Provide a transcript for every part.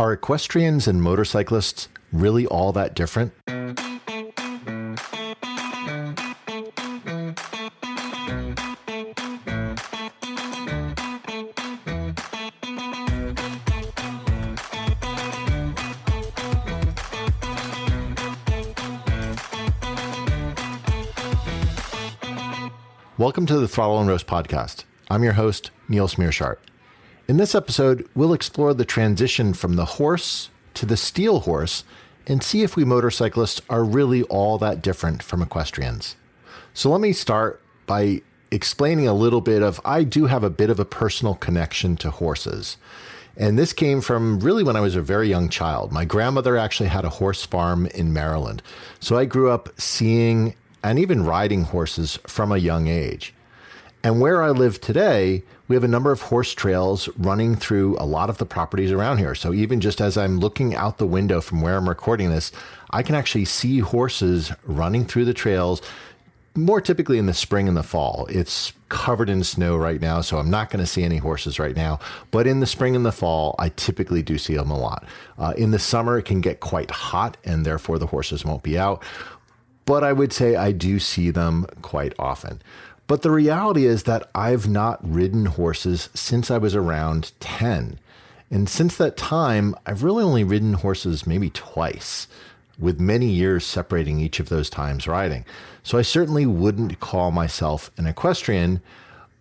Are equestrians and motorcyclists really all that different? Welcome to the Throttle and Roast podcast. I'm your host, Niels Meersschaert. In this episode, we'll explore the transition from the horse to the steel horse and see if we motorcyclists are really all that different from equestrians. So let me start by explaining a little bit of, I do have a bit of a personal connection to horses. And this came from really when I was a very young child. My grandmother actually had a horse farm in Maryland. So I grew up seeing and even riding horses from a young age. And where I live today, we have a number of horse trails running through a lot of the properties around here. So even just as I'm looking out the window from where I'm recording this, I can actually see horses running through the trails, more typically in the spring and the fall. It's covered in snow right now, so I'm not going to see any horses right now. But in the spring and the fall, I typically do see them a lot. In the summer, it can get quite hot, and therefore the horses won't be out. But I would say I do see them quite often. But the reality is that I've not ridden horses since I was around 10. And since that time, I've really only ridden horses maybe twice, with many years separating each of those times riding. So I certainly wouldn't call myself an equestrian,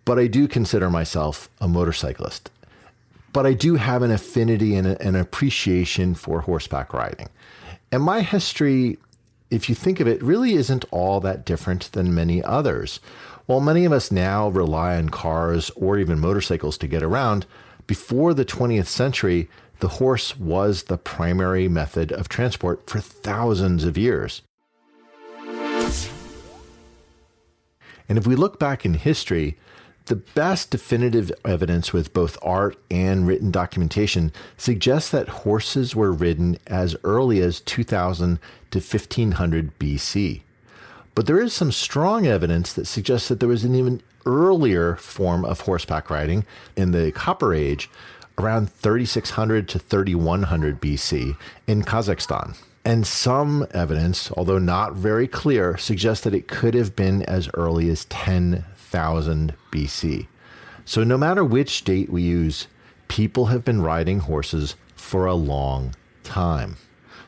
but I do consider myself a motorcyclist. But I do have an affinity and an appreciation for horseback riding. And my history, if you think of it, really isn't all that different than many others. While many of us now rely on cars or even motorcycles to get around, before the 20th century, the horse was the primary method of transport for thousands of years. And if we look back in history, the best definitive evidence with both art and written documentation suggests that horses were ridden as early as 2000 to 1500 BC. But there is some strong evidence that suggests that there was an even earlier form of horseback riding in the Copper Age, around 3600 to 3100 BC in Kazakhstan. And some evidence, although not very clear, suggests that it could have been as early as 10,000 BC. So no matter which date we use, people have been riding horses for a long time.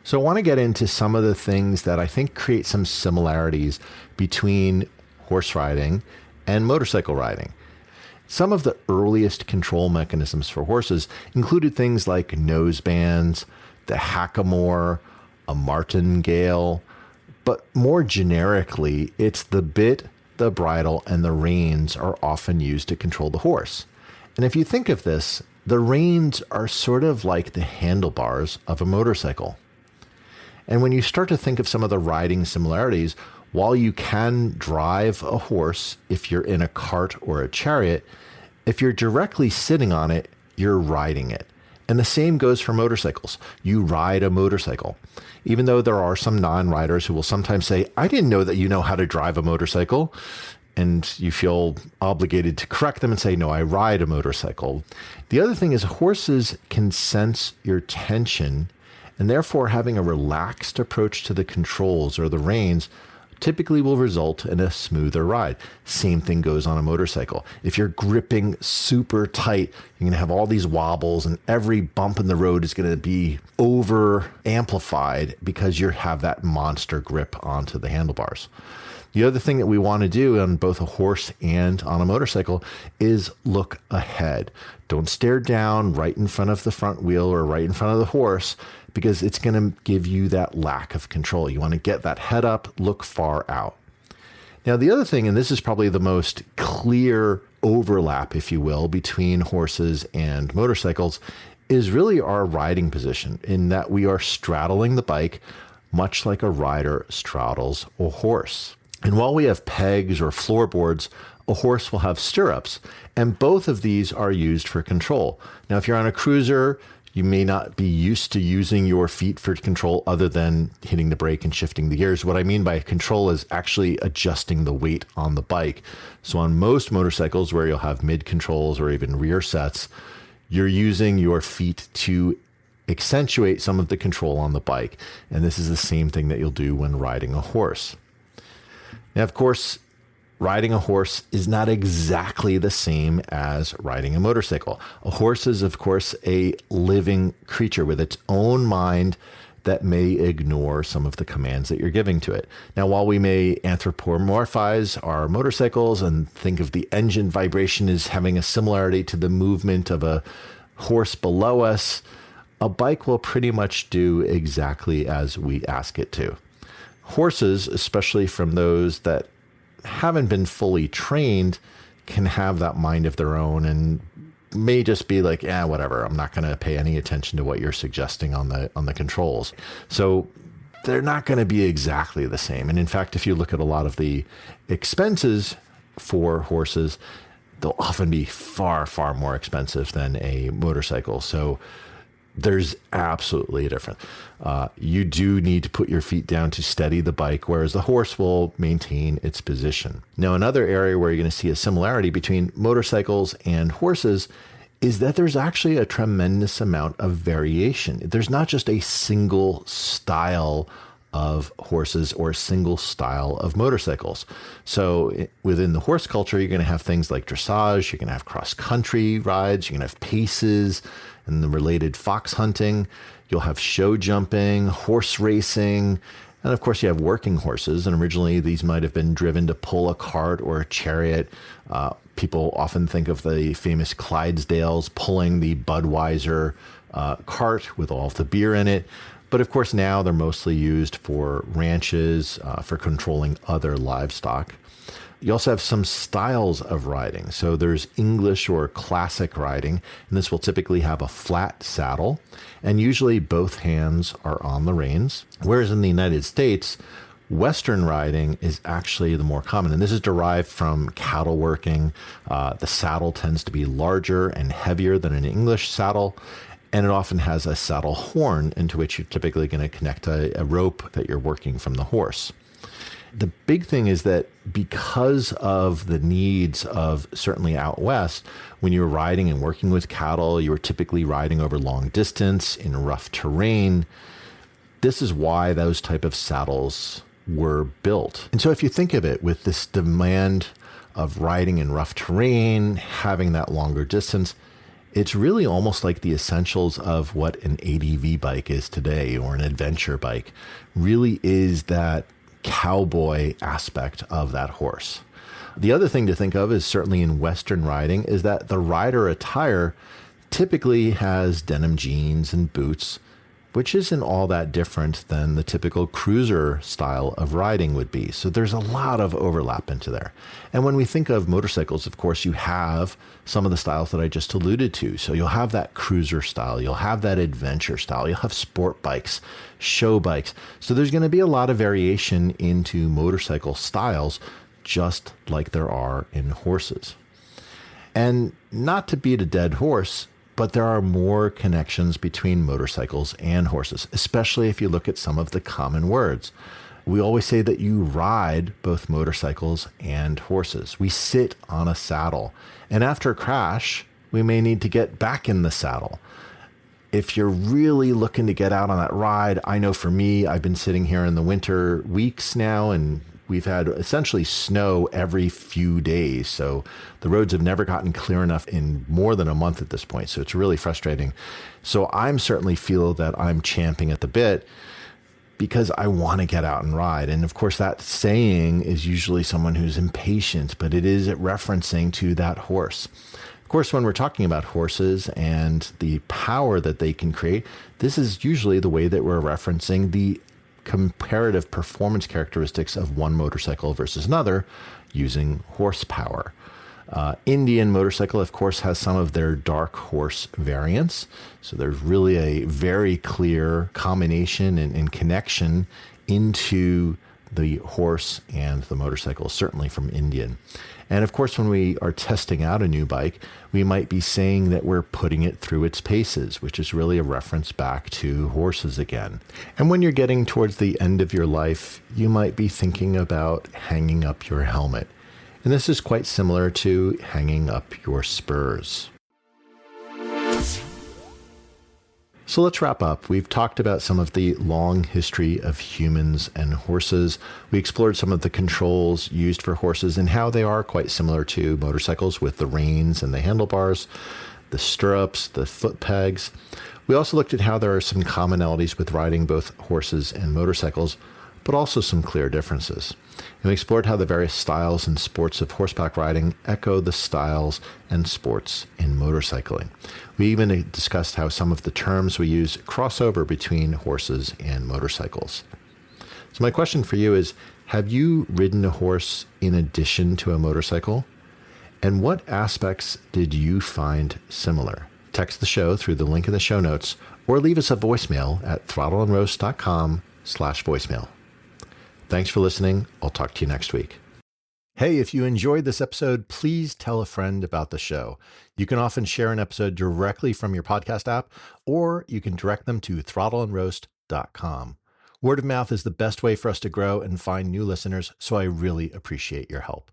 So I want to get into some of the things that I think create some similarities between horse riding and motorcycle riding. Some of the earliest control mechanisms for horses included things like nose bands, the hackamore, a martingale, but more generically, it's the bit, the bridle, and the reins are often used to control the horse. And if you think of this, the reins are sort of like the handlebars of a motorcycle. And when you start to think of some of the riding similarities, while you can drive a horse if you're in a cart or a chariot, if you're directly sitting on it, you're riding it. And the same goes for motorcycles. You ride a motorcycle. Even though there are some non-riders who will sometimes say, I didn't know that you know how to drive a motorcycle. And you feel obligated to correct them and say, no, I ride a motorcycle. The other thing is horses can sense your tension, and therefore having a relaxed approach to the controls or the reins typically will result in a smoother ride. Same thing goes on a motorcycle. If you're gripping super tight, you're going to have all these wobbles, and every bump in the road is going to be over amplified because you have that monster grip onto the handlebars. The other thing that we want to do on both a horse and on a motorcycle is look ahead. Don't stare down right in front of the front wheel or right in front of the horse, because it's going to give you that lack of control. You want to get that head up, look far out. Now, the other thing, and this is probably the most clear overlap, if you will, between horses and motorcycles, is really our riding position, in that we are straddling the bike much like a rider straddles a horse. And while we have pegs or floorboards, a horse will have stirrups, and both of these are used for control. Now, if you're on a cruiser, you may not be used to using your feet for control other than hitting the brake and shifting the gears. What I mean by control is actually adjusting the weight on the bike. So on most motorcycles where you'll have mid controls or even rear sets, you're using your feet to accentuate some of the control on the bike. And this is the same thing that you'll do when riding a horse. Now, of course, riding a horse is not exactly the same as riding a motorcycle. A horse is, of course, a living creature with its own mind that may ignore some of the commands that you're giving to it. Now, while we may anthropomorphize our motorcycles and think of the engine vibration as having a similarity to the movement of a horse below us, a bike will pretty much do exactly as we ask it to. Horses, especially from those that haven't been fully trained, can have that mind of their own and may just be like, whatever, I'm not going to pay any attention to what you're suggesting on the controls. So they're not going to be exactly the same. And in fact, if you look at a lot of the expenses for horses, they'll often be far, far more expensive than a motorcycle. So there's absolutely a difference. You do need to put your feet down to steady the bike, whereas the horse will maintain its position. Now, another area where you're going to see a similarity between motorcycles and horses is that there's actually a tremendous amount of variation. There's not just a single style of horses or a single style of motorcycles. So within the horse culture, you're going to have things like dressage, you're going to have cross-country rides, you're going to have paces, and the related fox hunting. You'll have show jumping, horse racing, and of course you have working horses. And originally these might have been driven to pull a cart or a chariot. People often think of the famous Clydesdales pulling the Budweiser cart with all of the beer in it. But of course now they're mostly used for ranches, for controlling other livestock. You also have some styles of riding. So there's English or classic riding, and this will typically have a flat saddle, and usually both hands are on the reins. Whereas in the United States, Western riding is actually the more common, and this is derived from cattle working. The saddle tends to be larger and heavier than an English saddle, and it often has a saddle horn into which you're typically going to connect a rope that you're working from the horse. The big thing is that because of the needs of certainly out west, when you were riding and working with cattle, you were typically riding over long distance in rough terrain. This is why those type of saddles were built. And so if you think of it with this demand of riding in rough terrain, having that longer distance, it's really almost like the essentials of what an ADV bike is today, or an adventure bike, really is that cowboy aspect of that horse. The other thing to think of is certainly in Western riding is that the rider attire typically has denim jeans and boots, which isn't all that different than the typical cruiser style of riding would be. So there's a lot of overlap into there. And when we think of motorcycles, of course, you have some of the styles that I just alluded to. So you'll have that cruiser style, you'll have that adventure style, you'll have sport bikes, show bikes. So there's going to be a lot of variation into motorcycle styles, just like there are in horses. And not to beat a dead horse, but there are more connections between motorcycles and horses, especially if you look at some of the common words. We always say that you ride both motorcycles and horses. We sit on a saddle, and after a crash, we may need to get back in the saddle. If you're really looking to get out on that ride, I know for me, I've been sitting here in the winter weeks now, and we've had essentially snow every few days. So the roads have never gotten clear enough in more than a month at this point. So it's really frustrating. So I'm certainly feel that I'm champing at the bit because I want to get out and ride. And of course, that saying is usually someone who's impatient, but it is referencing to that horse. Of course, when we're talking about horses and the power that they can create, this is usually the way that we're referencing the comparative performance characteristics of one motorcycle versus another using horsepower. Indian motorcycle, of course, has some of their dark horse variants. So there's really a very clear combination and connection into the horse and the motorcycle, certainly from Indian. And of course, when we are testing out a new bike, we might be saying that we're putting it through its paces, which is really a reference back to horses again. And when you're getting towards the end of your life, you might be thinking about hanging up your helmet. And this is quite similar to hanging up your spurs. So let's wrap up. We've talked about some of the long history of humans and horses. We explored some of the controls used for horses and how they are quite similar to motorcycles with the reins and the handlebars, the stirrups, the foot pegs. We also looked at how there are some commonalities with riding both horses and motorcycles, but also some clear differences. And we explored how the various styles and sports of horseback riding echo the styles and sports in motorcycling. We even discussed how some of the terms we use cross over between horses and motorcycles. So my question for you is, have you ridden a horse in addition to a motorcycle? And what aspects did you find similar? Text the show through the link in the show notes or leave us a voicemail at throttleandroast.com/voicemail. Thanks for listening. I'll talk to you next week. Hey, if you enjoyed this episode, please tell a friend about the show. You can often share an episode directly from your podcast app, or you can direct them to throttleandroast.com. Word of mouth is the best way for us to grow and find new listeners, so I really appreciate your help.